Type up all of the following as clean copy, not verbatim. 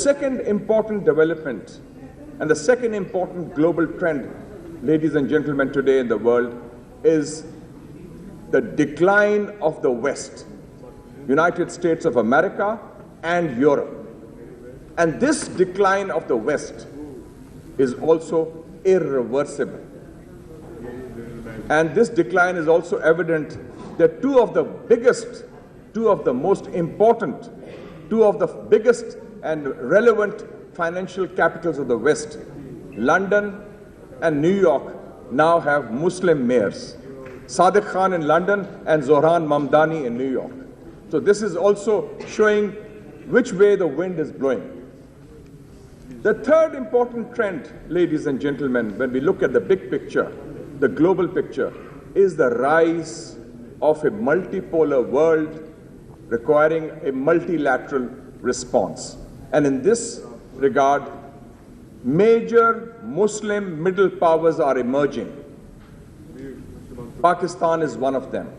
second important development and the second important global trend, ladies and gentlemen, today in the world is the decline of the West, United States of America and Europe. And this decline of the West is also irreversible. And this decline is also evident that two of the most important, two of the biggest and relevant financial capitals of the West, London and New York, now have Muslim mayors. Sadiq Khan in London and Zohran Mamdani in New York. So this is also showing which way the wind is blowing. The third important trend, ladies and gentlemen, when we look at the big picture, the global picture, is the rise of a multipolar world requiring a multilateral response. And in this regard, major Muslim middle powers are emerging. Pakistan is one of them.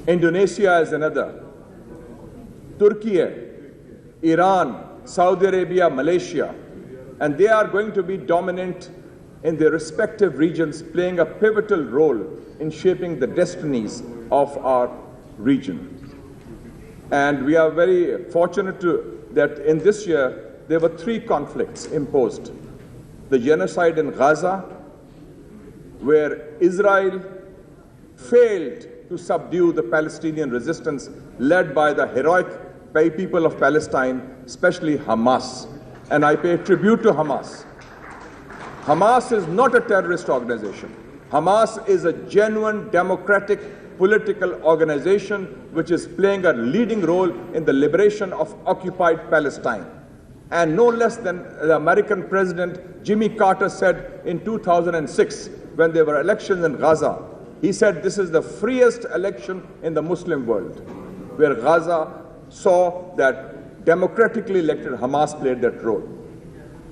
Indonesia is another. Turkey, Iran, Saudi Arabia, Malaysia. And they are going to be dominant in their respective regions, playing a pivotal role in shaping the destinies of our region. And we are very fortunate that in this year, there were 3 conflicts imposed. The genocide in Gaza, where Israel failed to subdue the Palestinian resistance led by the heroic people of Palestine, especially Hamas. And I pay tribute to Hamas. Hamas is not a terrorist organization. Hamas is a genuine democratic political organization which is playing a leading role in the liberation of occupied Palestine. And no less than the American President Jimmy Carter said in 2006, when there were elections in Gaza, he said this is the freest election in the Muslim world, where Gaza saw that democratically elected Hamas played that role.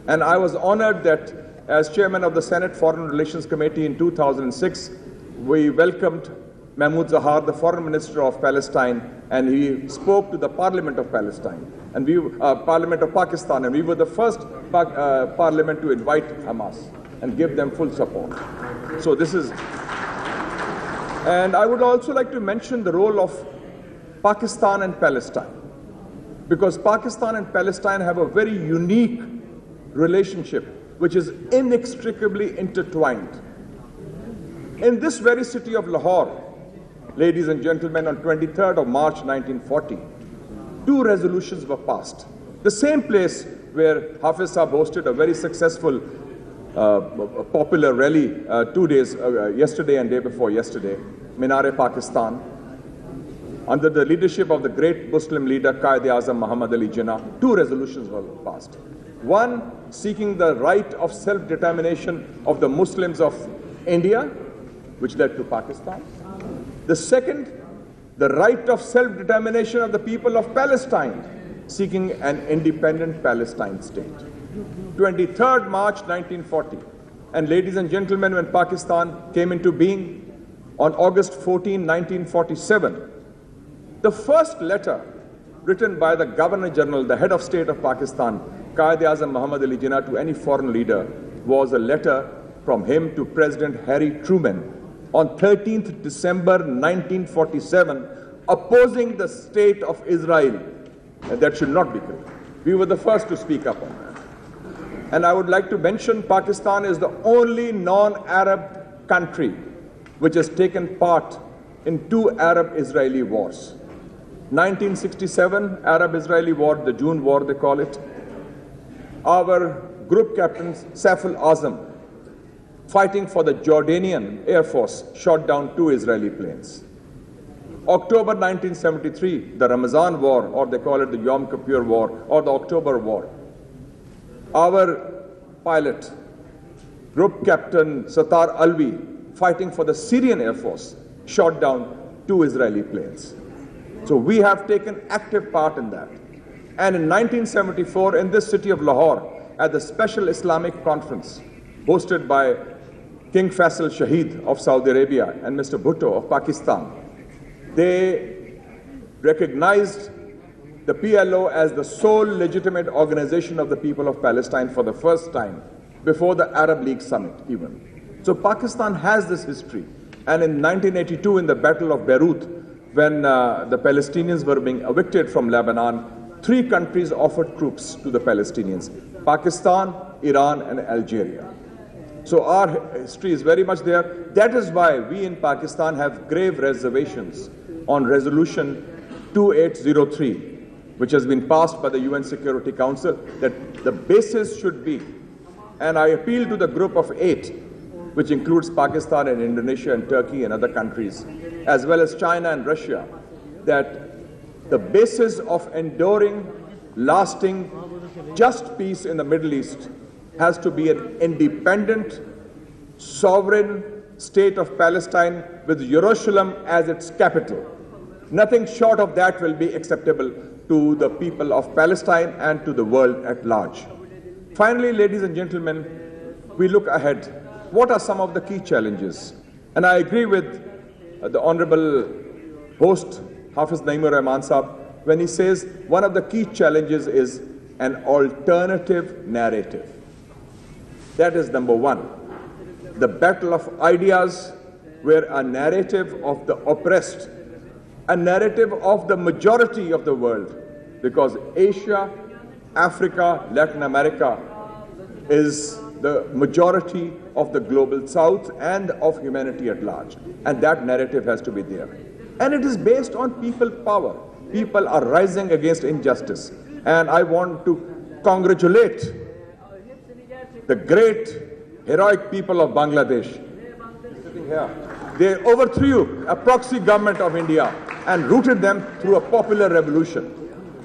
And I was honored that as chairman of the Senate Foreign Relations Committee in 2006, we welcomed Mahmoud Zahar, the foreign minister of Palestine, and he spoke to the Parliament of Palestine, and Parliament of Pakistan, and we were the first parliament to invite Hamas and give them full support. So this is, and I would also like to mention the role of Pakistan and Palestine, because Pakistan and Palestine have a very unique relationship which is inextricably intertwined. In this very city of Lahore, ladies and gentlemen, on 23rd of March 1940, 2 resolutions were passed. The same place where Hafiz Saab hosted a very successful popular rally 2 days, yesterday and day before yesterday, Minar-e-Pakistan, under the leadership of the great Muslim leader Quaid-e-Azam Muhammad Ali Jinnah, 2 resolutions were passed. One, seeking the right of self-determination of the Muslims of India, which led to Pakistan. The second, the right of self-determination of the people of Palestine, seeking an independent Palestine state. 23rd March 1940. And ladies and gentlemen, when Pakistan came into being on August 14, 1947, the first letter written by the Governor General, the head of state of Pakistan, Quaid-e-Azam Muhammad Ali Jinnah, to any foreign leader was a letter from him to President Harry Truman on 13th December 1947, opposing the state of Israel. And that should not be good. We were the first to speak up on that. And I would like to mention Pakistan is the only non-Arab country which has taken part in 2 Arab-Israeli wars. 1967 Arab-Israeli war, the June War they call it. Our group captain Saif al-Azam, fighting for the Jordanian Air Force, shot down 2 Israeli planes. October 1973, the Ramazan War, or they call it the Yom Kippur War, or the October War. Our pilot, Group Captain Sattar Alvi, fighting for the Syrian Air Force, shot down 2 Israeli planes. So we have taken active part in that. And in 1974, in this city of Lahore, at the Special Islamic Conference, hosted by King Faisal Shahid of Saudi Arabia and Mr. Bhutto of Pakistan, they recognized the PLO as the sole legitimate organization of the people of Palestine for the first time, before the Arab League summit even. So Pakistan has this history. And in 1982, in the Battle of Beirut, when the Palestinians were being evicted from Lebanon, 3 countries offered troops to the Palestinians: Pakistan, Iran, and Algeria. So our history is very much there. That is why we in Pakistan have grave reservations on Resolution 2803, which has been passed by the UN Security Council, that the basis should be, and I appeal to the group of 8, which includes Pakistan and Indonesia and Turkey and other countries, as well as China and Russia, that the basis of enduring, lasting, just peace in the Middle East has to be an independent, sovereign state of Palestine with Jerusalem as its capital. Nothing short of that will be acceptable to the people of Palestine and to the world at large. Finally, ladies and gentlemen, we look ahead. What are some of the key challenges? And I agree with the Honorable host, Hafiz Naeemur Rahman Saab, when he says one of the key challenges is an alternative narrative. That is number one. The battle of ideas, where a narrative of the oppressed, a narrative of the majority of the world, because Asia, Africa, Latin America is the majority of the global south and of humanity at large. And that narrative has to be there. And it is based on people power. People are rising against injustice. And I want to congratulate the great, heroic people of Bangladesh. Sitting here. They overthrew a proxy government of India and rooted them through a popular revolution.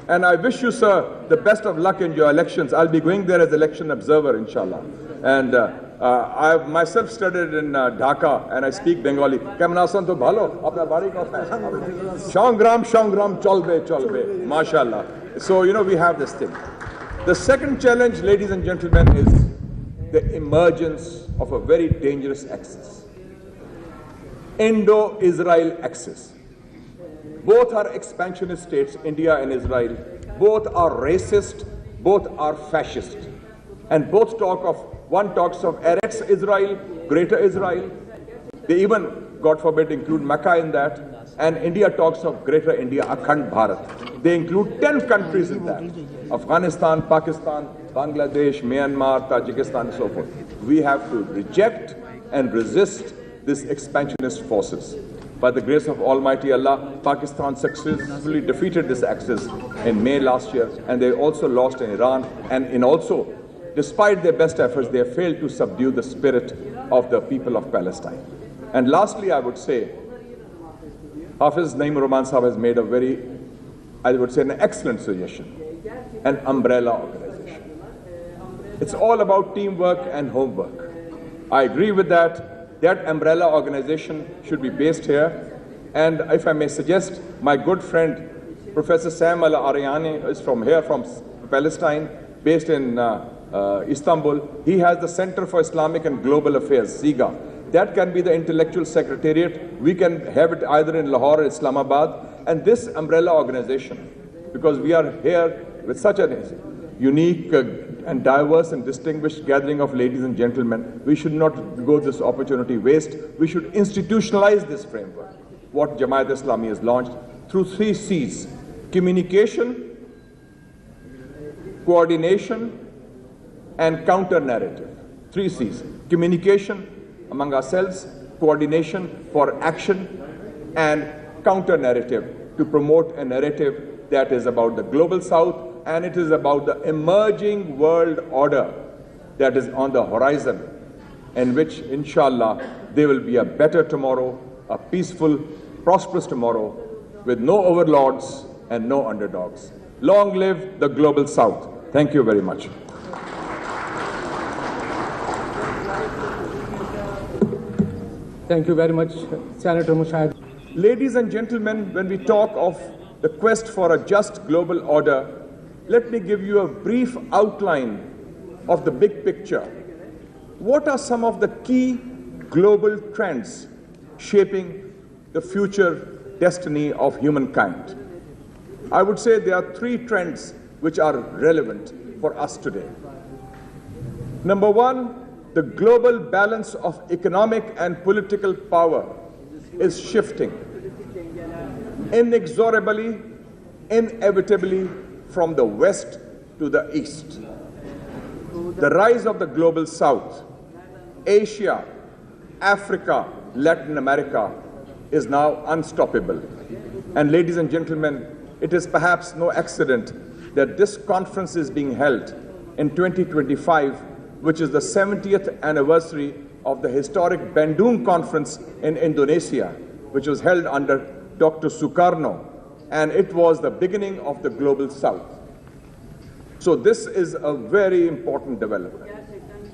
And I wish you, sir, the best of luck in your elections. I'll be going there as election observer, inshallah. And I have myself studied in Dhaka, and I speak Bengali. Kemnasan to bhalo, apna bari ko Shangram, cholbe, mashallah. So, you know, we have this thing. The second challenge, ladies and gentlemen, is the emergence of a very dangerous axis. Indo-Israel axis. Both are expansionist states, India and Israel. Both are racist, both are fascist. And both one talks of Eretz Israel, Greater Israel. They even, God forbid, include Mecca in that. And India talks of Greater India, Akhand Bharat. They include 10 countries in that. Afghanistan, Pakistan, Bangladesh, Myanmar, Tajikistan, and so forth. We have to reject and resist these expansionist forces. By the grace of Almighty Allah, Pakistan successfully defeated this axis in May last year, and they also lost in Iran, and also, despite their best efforts, they have failed to subdue the spirit of the people of Palestine. And lastly, I would say, Hafiz Naeemur Rahman Saab has made a very, I would say, an excellent suggestion, an umbrella organization. It's all about teamwork and homework. I agree with that. That umbrella organization should be based here. And if I may suggest, my good friend, Professor Sam Al-Ariani, is from here, from Palestine, based in Istanbul. He has the Center for Islamic and Global Affairs, SIGA. That can be the intellectual secretariat. We can have it either in Lahore or Islamabad. And this umbrella organization, because we are here with such a unique and diverse and distinguished gathering of ladies and gentlemen, we should not go this opportunity waste. We should institutionalize this framework, what Jamaat Islami has launched, through 3 C's: communication, coordination, and counter-narrative. 3 C's: communication among ourselves, coordination for action, and counter-narrative to promote a narrative that is about the global south, and it is about the emerging world order that is on the horizon, in which, inshallah, there will be a better tomorrow, a peaceful, prosperous tomorrow, with no overlords and no underdogs. Long live the global south. Thank you very much. Thank you very much, Senator Mushahid. Ladies and gentlemen, when we talk of the quest for a just global order, let me give you a brief outline of the big picture. What are some of the key global trends shaping the future destiny of humankind? I would say there are three trends which are relevant for us today. Number one, the global balance of economic and political power is shifting inexorably, inevitably from the West to the East. The rise of the global South, Asia, Africa, Latin America is now unstoppable. And ladies and gentlemen, it is perhaps no accident that this conference is being held in 2025, which is the 70th anniversary of the historic Bandung Conference in Indonesia, which was held under Dr. Sukarno, and it was the beginning of the global South. So this is a very important development.